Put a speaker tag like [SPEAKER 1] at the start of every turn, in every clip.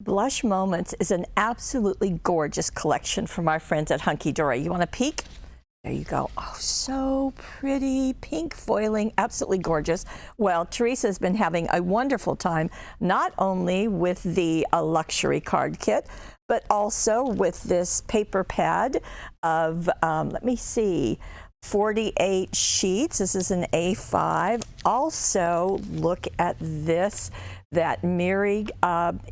[SPEAKER 1] Blush Moments is an absolutely gorgeous collection from our friends at Hunkydory. You want a peek? There you go. Oh, so pretty. Pink foiling, absolutely gorgeous. Well, Teresa's been having a wonderful time, not only with the luxury card kit, but also with this paper pad of, let me see, 48 sheets. This is an A5. Also, look at this, that Miri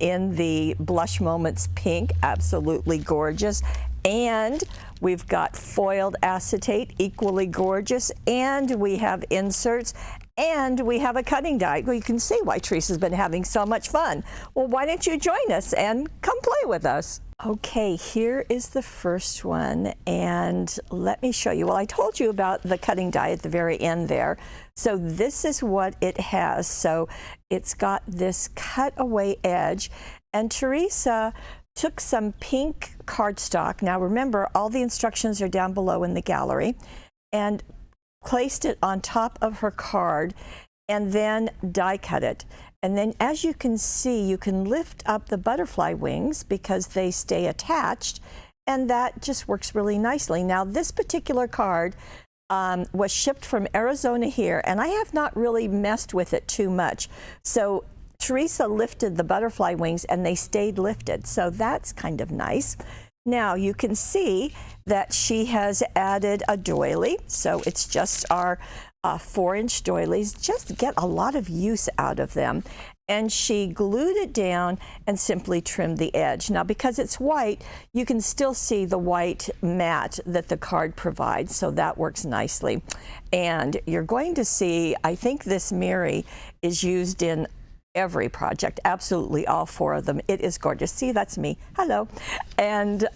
[SPEAKER 1] in the Blush Moments pink, absolutely gorgeous. And we've got foiled acetate, equally gorgeous. And we have inserts. And we have a cutting die. Well, you can see why Teresa's been having so much fun. Well, why don't you join us and come play with us? Okay, here is the first one, and let me show you. Well, I told you about the cutting die at the very end there. So this is what it has. So it's got this cutaway edge, and Teresa took some pink cardstock. Now remember, all the instructions are down below in the gallery, and placed it on top of her card and then die cut it. And then, as you can see, you can lift up the butterfly wings because they stay attached, and that just works really nicely. Now, this particular card was shipped from Arizona here, and I have not really messed with it too much. So Teresa lifted the butterfly wings and they stayed lifted, so that's kind of nice. Now you can see that she has added a doily, so it's just our 4-inch doilies. Just get a lot of use out of them. And she glued it down and simply trimmed the edge. Now, because it's white, you can still see the white mat that the card provides, so that works nicely. And you're going to see, I think this Miri is used in every project, absolutely all 4 of them. It is gorgeous. See, that's me. Hello. And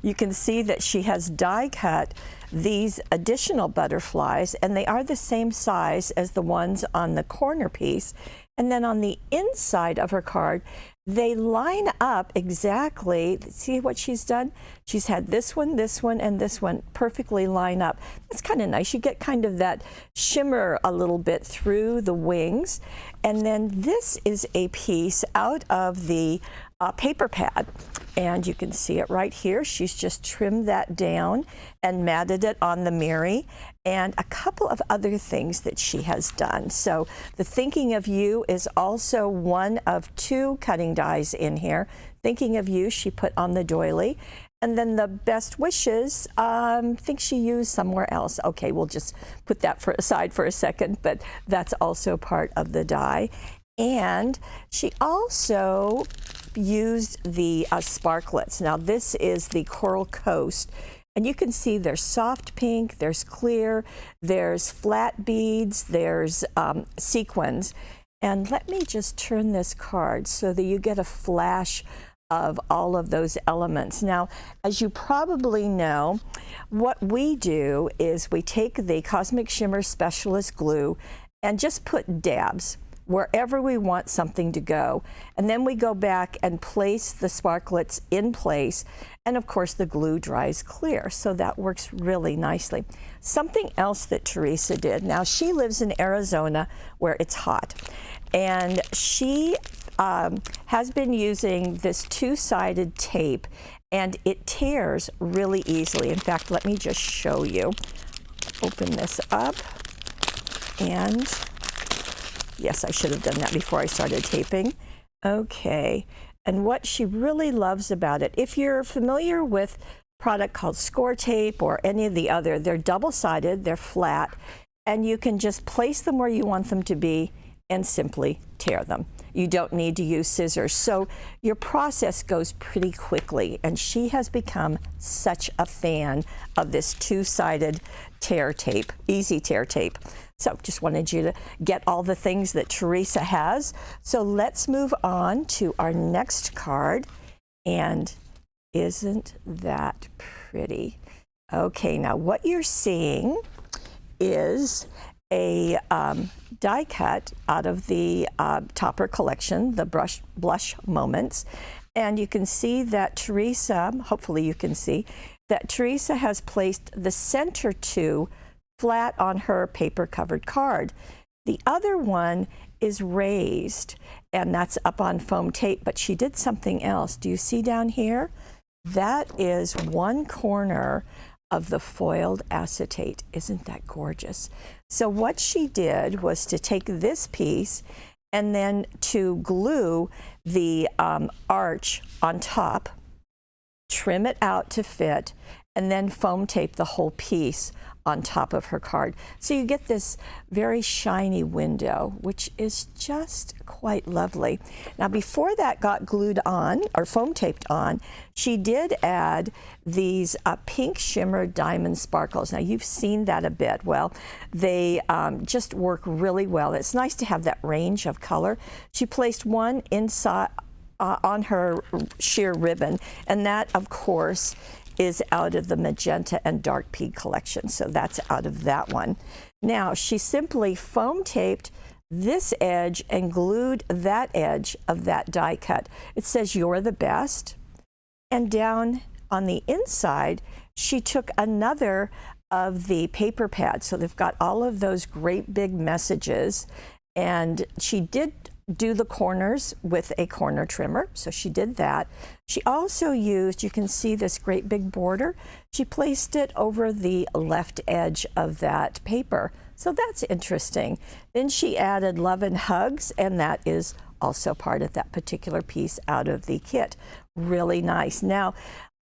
[SPEAKER 1] you can see that she has die cut these additional butterflies, and they are the same size as the ones on the corner piece. And then on the inside of her card, they line up exactly. See what she's done? She's had this one, and this one perfectly line up. That's kind of nice. You get kind of that shimmer a little bit through the wings. And then this is a piece out of the paper pad. And you can see it right here. She's just trimmed that down and matted it on the Miri, and a couple of other things that she has done. So the Thinking of You is also one of 2 cutting dies in here. Thinking of You she put on the doily. And then the Best Wishes, I think she used somewhere else. Okay, we'll just put that aside for a second, but that's also part of the die. And she also used the sparklets. Now this is the Coral Coast, and you can see there's soft pink, there's clear, there's flat beads, there's sequins. And let me just turn this card so that you get a flash of all of those elements. Now, as you probably know, what we do is we take the Cosmic Shimmer Specialist glue and just put dabs wherever we want something to go. And then we go back and place the sparklets in place. And of course, the glue dries clear. So that works really nicely. Something else that Teresa did. Now, she lives in Arizona where it's hot. And she has been using this 2-sided tape, and it tears really easily. In fact, let me just show you. Open this up, and yes, I should have done that before I started taping. Okay, and what she really loves about it, if you're familiar with a product called score tape or any of the other, they're double-sided, they're flat, and you can just place them where you want them to be and simply tear them. You don't need to use scissors. So your process goes pretty quickly, and she has become such a fan of this 2-sided tear tape, easy tear tape. So just wanted you to get all the things that Teresa has. So let's move on to our next card. And isn't that pretty? Okay, now what you're seeing is a die cut out of the Topper collection, the Blush Moments. And you can see that Teresa, hopefully you can see, that Teresa has placed the center 2 flat on her paper covered card. The other one is raised, and that's up on foam tape, but she did something else. Do you see down here? That is one corner of the foiled acetate. Isn't that gorgeous? So what she did was to take this piece and then to glue the arch on top, trim it out to fit, and then foam tape the whole piece on top of her card. So you get this very shiny window, which is just quite lovely. Now before that got glued on, or foam taped on, she did add these pink shimmer diamond sparkles. Now you've seen that a bit. Well, they just work really well. It's nice to have that range of color. She placed one inside on her sheer ribbon, and that of course is out of the magenta and dark pea collection, so that's out of that one. Now she simply foam taped this edge and glued that edge of that die cut. It says "You're the best," and down on the inside she took another of the paper pads, so they've got all of those great big messages, and she did do the corners with a corner trimmer, so she did that. She also used, you can see this great big border, she placed it over the left edge of that paper, so that's interesting. Then she added Love and Hugs, and that is also part of that particular piece out of the kit. Really nice. Now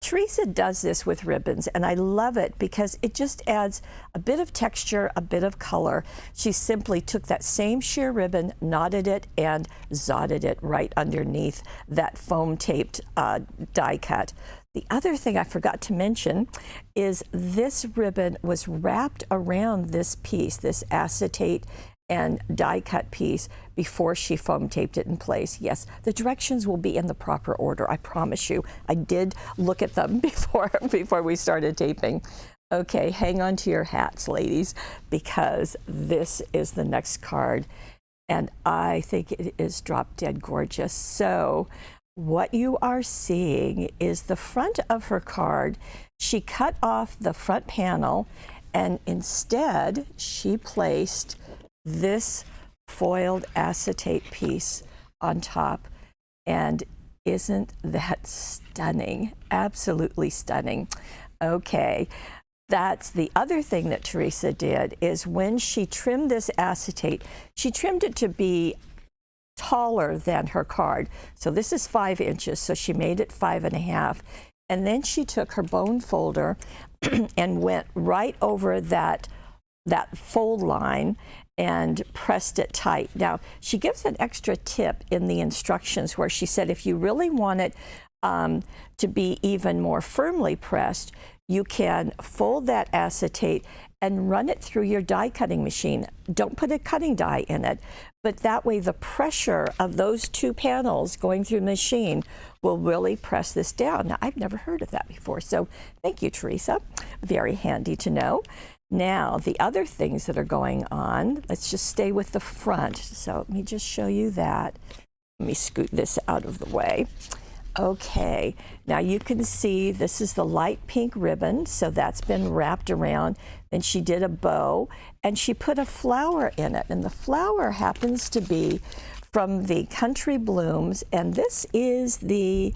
[SPEAKER 1] Teresa does this with ribbons, and I love it because it just adds a bit of texture, a bit of color. She simply took that same sheer ribbon, knotted it, and zotted it right underneath that foam taped die cut. The other thing I forgot to mention is this ribbon was wrapped around this piece, this acetate and die cut piece, before she foam taped it in place. Yes, the directions will be in the proper order, I promise you. I did look at them before we started taping. Okay, hang on to your hats, ladies, because this is the next card, and I think it is drop dead gorgeous. So what you are seeing is the front of her card. She cut off the front panel, and instead she placed this foiled acetate piece on top, and isn't that stunning? Absolutely stunning. Okay, that's the other thing that Teresa did, is when she trimmed this acetate, she trimmed it to be taller than her card. So this is 5 inches, so she made it 5.5. And then she took her bone folder and went right over that fold line and pressed it tight. Now, she gives an extra tip in the instructions where she said if you really want it to be even more firmly pressed, you can fold that acetate and run it through your die cutting machine. Don't put a cutting die in it, but that way the pressure of those two panels going through the machine will really press this down. Now, I've never heard of that before, so thank you, Teresa. Very handy to know. Now, the other things that are going on, let's just stay with the front. So let me just show you that. Let me scoot this out of the way. Okay, now you can see this is the light pink ribbon, so that's been wrapped around. Then she did a bow, and she put a flower in it, and the flower happens to be from the Country Blooms, and this is the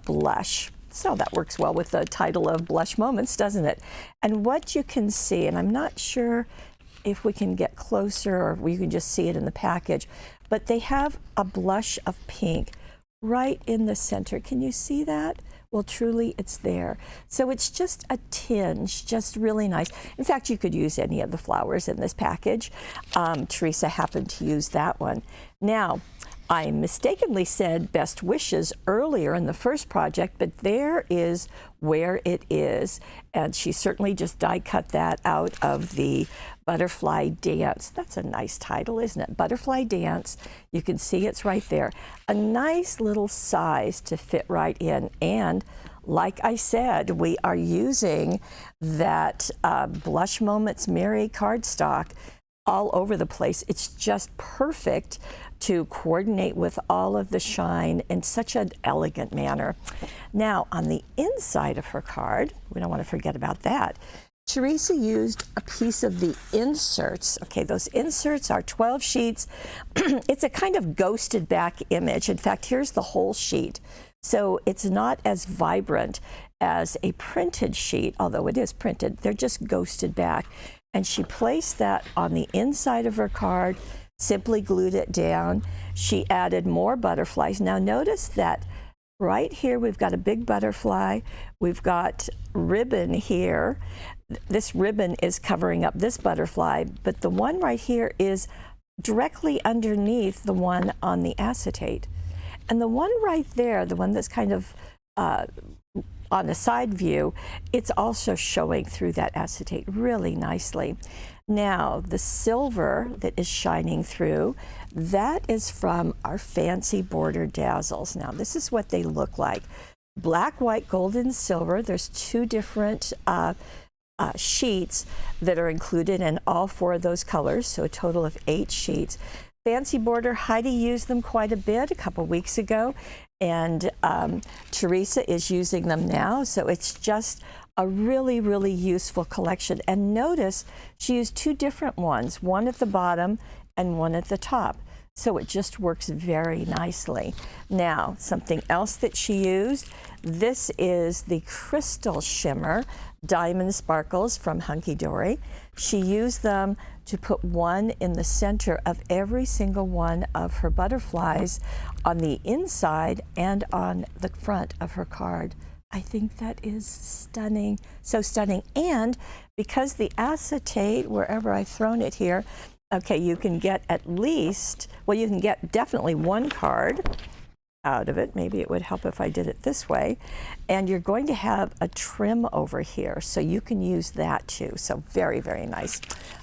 [SPEAKER 1] blush. So that works well with the title of Blush Moments, doesn't it? And what you can see, and I'm not sure if we can get closer or if you can just see it in the package, but they have a blush of pink right in the center. Can you see that? Well, truly, it's there. So it's just a tinge, just really nice. In fact, you could use any of the flowers in this package. Teresa happened to use that one. Now, I mistakenly said best wishes earlier in the first project, but there is where it is. And she certainly just die cut that out of the Butterfly Dance. That's a nice title, isn't it? Butterfly Dance. You can see it's right there. A nice little size to fit right in. And like I said, we are using that Blush Moments Mary cardstock all over the place. It's just perfect to coordinate with all of the shine in such an elegant manner. Now, on the inside of her card, we don't want to forget about that, Teresa used a piece of the inserts. Okay, those inserts are 12 sheets. It's a kind of ghosted back image. In fact, here's the whole sheet. So it's not as vibrant as a printed sheet, although it is printed. They're just ghosted back. And she placed that on the inside of her card, simply glued it down. She added more butterflies. Now notice that right here we've got a big butterfly. We've got ribbon here. This ribbon is covering up this butterfly, but the one right here is directly underneath the one on the acetate. And the one right there, the one that's kind of on the side view, it's also showing through that acetate really nicely. Now, the silver that is shining through, that is from our fancy border dazzles. Now, this is what they look like. Black, white, gold, and silver. There's two different sheets that are included in all 4 of those colors, so a total of 8 sheets. Fancy border, Heidi used them quite a bit a couple weeks ago, and Teresa is using them now, so it's just a really, really useful collection. And notice she used 2 different ones, one at the bottom and one at the top. So it just works very nicely. Now, something else that she used, this is the Crystal Shimmer Diamond Sparkles from Hunkydory. She used them to put one in the center of every single one of her butterflies on the inside and on the front of her card. I think that is stunning, so stunning. And because the acetate, wherever I've thrown it here, okay, you can get at least, well, you can get definitely 1 card out of it. Maybe it would help if I did it this way. And you're going to have a trim over here, so you can use that too. So very, very nice.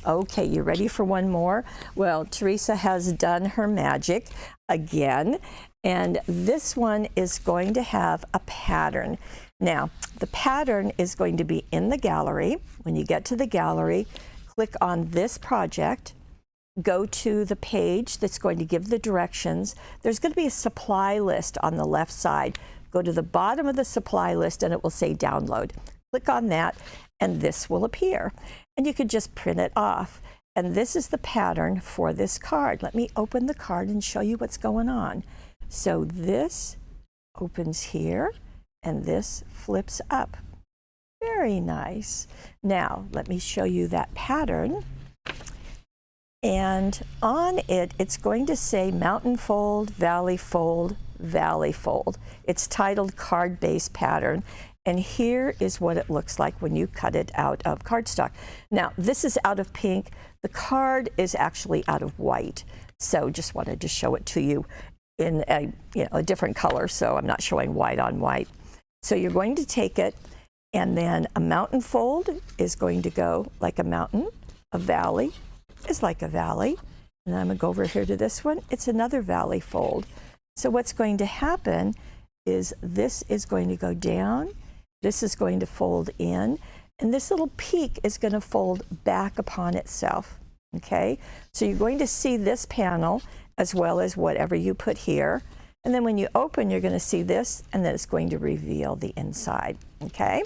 [SPEAKER 1] Okay, you ready for one more? Well, Teresa has done her magic again, and this one is going to have a pattern. Now, the pattern is going to be in the gallery. When you get to the gallery, click on this project, go to the page that's going to give the directions. There's going to be a supply list on the left side. Go to the bottom of the supply list and it will say download. Click on that and this will appear. And you could just print it off. And this is the pattern for this card. Let me open the card and show you what's going on. So this opens here and this flips up. Very nice. Now, let me show you that pattern. And on it, it's going to say mountain fold, valley fold, valley fold. It's titled Card Base Pattern. And here is what it looks like when you cut it out of cardstock. Now, this is out of pink. The card is actually out of white. So just wanted to show it to you in a different color. So I'm not showing white on white. So you're going to take it, and then a mountain fold is going to go like a mountain. A valley is like a valley. And then I'm going to go over here to this one. It's another valley fold. So what's going to happen is this is going to go down. This is going to fold in. And this little peak is going to fold back upon itself. Okay? So you're going to see this panel as well as whatever you put here. And then when you open, you're going to see this, and then it's going to reveal the inside. Okay?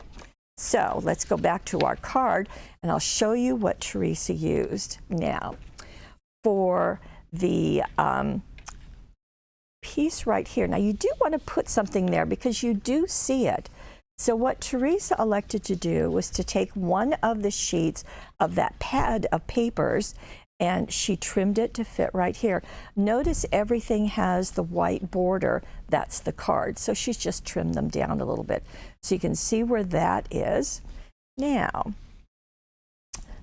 [SPEAKER 1] So let's go back to our card, and I'll show you what Teresa used. Now, for the piece right here, now you do want to put something there because you do see it. So what Teresa elected to do was to take one of the sheets of that pad of papers, and she trimmed it to fit right here. Notice everything has the white border. That's the card. So she's just trimmed them down a little bit. So you can see where that is. Now,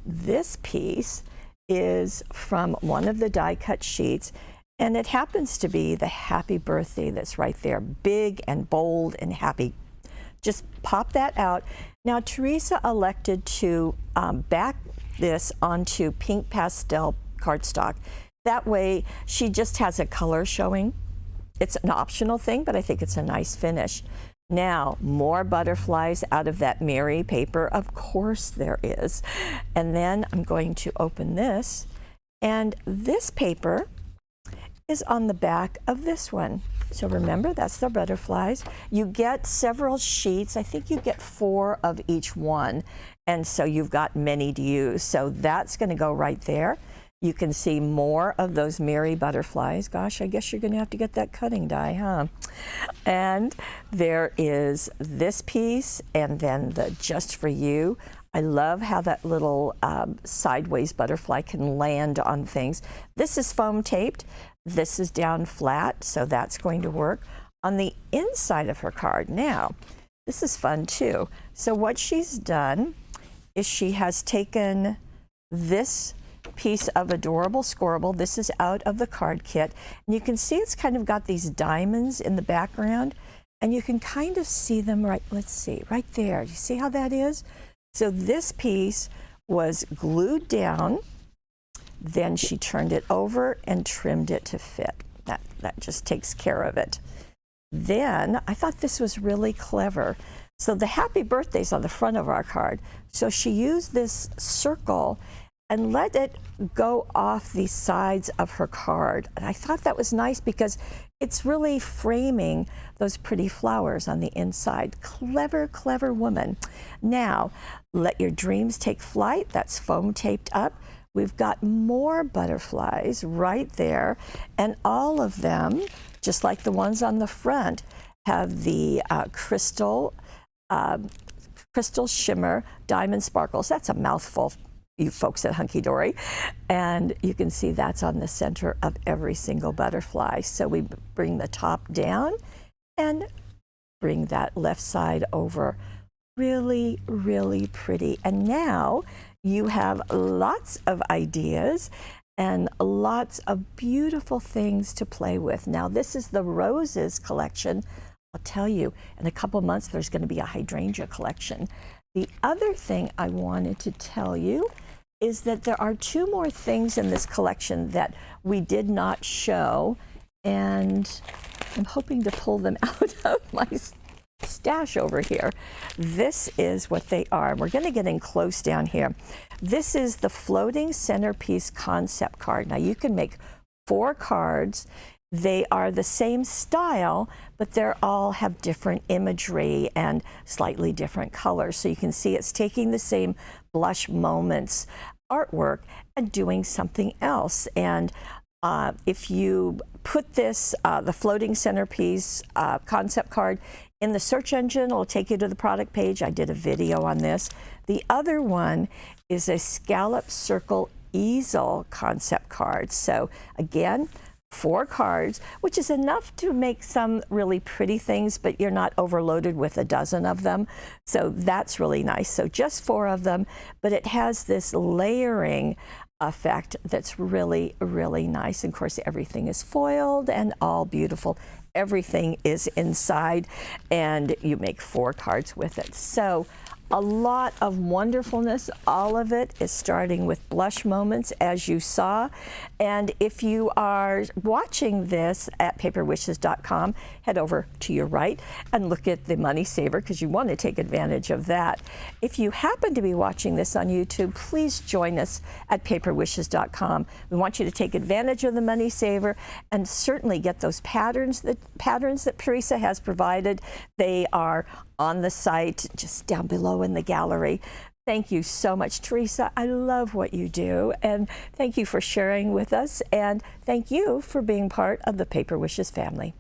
[SPEAKER 1] this piece is from one of the die cut sheets, and it happens to be the happy birthday that's right there, big and bold and happy. Just pop that out. Now, Teresa elected to back this onto pink pastel cardstock. That way, she just has a color showing. It's an optional thing, but I think it's a nice finish. Now, more butterflies out of that Mary paper. Of course there is. And then I'm going to open this. And this paper is on the back of this one. So remember, that's the butterflies. You get several sheets. I think you get 4 of each one. And so you've got many to use. So that's going to go right there. You can see more of those Mary butterflies. Gosh, I guess you're going to have to get that cutting die, huh? And there is this piece, and then the Just For You. I love how that little sideways butterfly can land on things. This is foam taped. This is down flat, so that's going to work. On the inside of her card, now, this is fun too. So what she's done is she has taken this piece of adorable scoreable. This is out of the card kit. And you can see it's kind of got these diamonds in the background, and you can kind of see them right, let's see, right there. You see how that is? So this piece was glued down, then she turned it over and trimmed it to fit. That just takes care of it. Then I thought this was really clever. So the happy birthday's on the front of our card. So she used this circle and let it go off the sides of her card. And I thought that was nice because it's really framing those pretty flowers on the inside. Clever, clever woman. Now, let your dreams take flight. That's foam taped up. We've got more butterflies right there, and all of them, just like the ones on the front, have the crystal shimmer diamond sparkles. That's a mouthful, you folks at Hunkydory. And you can see that's on the center of every single butterfly. So we bring the top down and bring that left side over. Really, really pretty. And now you have lots of ideas and lots of beautiful things to play with. Now, this is the roses collection. I'll tell you, in a couple months, there's going to be a hydrangea collection. The other thing I wanted to tell you is that there are 2 more things in this collection that we did not show, and I'm hoping to pull them out of my stash over here. This is what they are. We're going to get in close down here. This is the floating centerpiece concept card. Now you can make 4 cards. They are the same style, but they all have different imagery and slightly different colors. So you can see it's taking the same Blush Moments artwork and doing something else. And if you put this, the floating centerpiece concept card in the search engine, it'll take you to the product page. I did a video on this. The other one is a scallop circle easel concept card. So again, 4 cards, which is enough to make some really pretty things, but you're not overloaded with a dozen of them. So that's really nice. So just 4 of them, but it has this layering effect that's really, really nice. And of course, everything is foiled and all beautiful. Everything is inside, and you make 4 cards with it. So a lot of wonderfulness. All of it is starting with Blush Moments, as you saw. And if you are watching this at paperwishes.com, head over to your right and look at the Money Saver, because you want to take advantage of that. If you happen to be watching this on YouTube, please join us at paperwishes.com. We want you to take advantage of the Money Saver and certainly get those patterns that Teresa has provided. They are on the site, just down below in the gallery. Thank you so much, Teresa. I love what you do, and thank you for sharing with us, and thank you for being part of the Paper Wishes family.